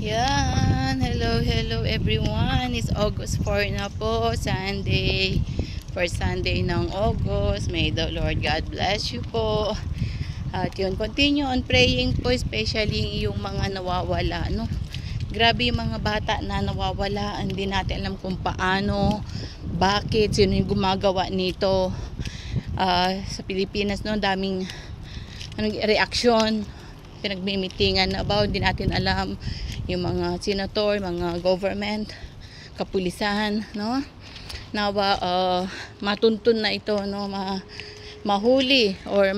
Yan, hello everyone. It's August 4 na po, Sunday. First Sunday ng August. May the Lord God bless you po. At yun, continue on praying po, especially yung mga nawawala, no? Grabe yung mga bata na nawawala. Hindi natin alam kung paano, bakit, sino yung gumagawa nito. Sa Pilipinas, no, daming reaksyon, pinagmimitingan about, hindi natin alam yung mga senator, mga government, kapulisan, no, nawa matuntun na ito, no, mahuli or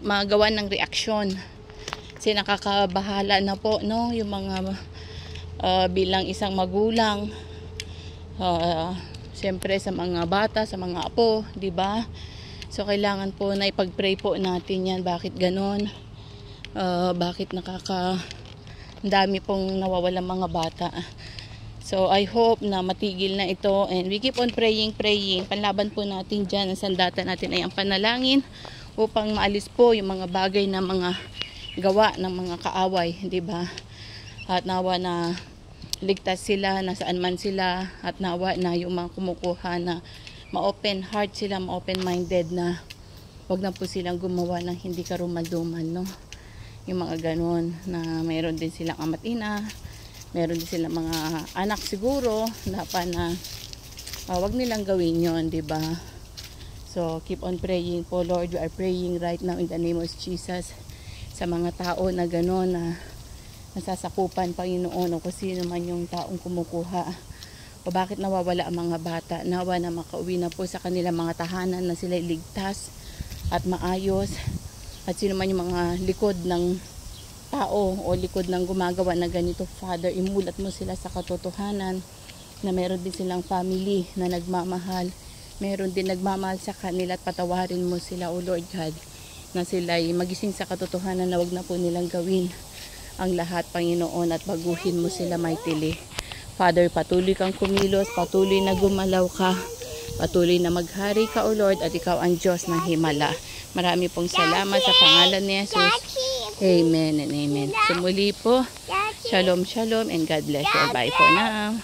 magawa ng reaksyon. Kasi nakakabahala na po, no, yung mga bilang isang magulang, siyempre sa mga bata, sa mga apo, di ba? So kailangan po na ipag-pray po natin yan. Bakit ganon? Bakit dami pong nawawalang mga bata? So I hope na matigil na ito, and we keep on praying. Panlaban po natin dyan. Ang sandata natin ay ang panalangin upang maalis po yung mga bagay na mga gawa ng mga kaaway, di ba? At nawa na ligtas sila, nasaan man sila, at nawa na yung mga kumukuha na ma-open heart sila, ma-open minded, na wag na po silang gumawa ng hindi karumalduman, no? Yung mga ganon, na mayroon din silang ama't ina, mayroon din silang mga anak siguro, dapat na wag nilang gawin yon, di ba? So keep on praying po, Lord. We are praying right now in the name of Jesus sa mga tao na ganon, na nasasakupan, Panginoon, o kung sino man yung taong kumukuha o bakit nawawala ang mga bata. Nawa na makauwi na po sa kanilang mga tahanan, na sila iligtas at maayos. At sino man yung mga likod ng tao o likod ng gumagawa na ganito, Father, imulat mo sila sa katotohanan na meron din silang family na nagmamahal, meron din nagmamahal sa kanila, at patawarin mo sila, O Lord God, na sila ay magising sa katotohanan na wag na po nilang gawin ang lahat, Panginoon, at baguhin mo sila mightily. Father, patuloy kang kumilos, patuloy na gumalaw ka, patuloy na maghari ka, O Lord, at ikaw ang Diyos ng himala. Marami pong salamat sa pangalan ni Jesus. Amen and amen. So muli po, shalom, and God bless you. Bye for now.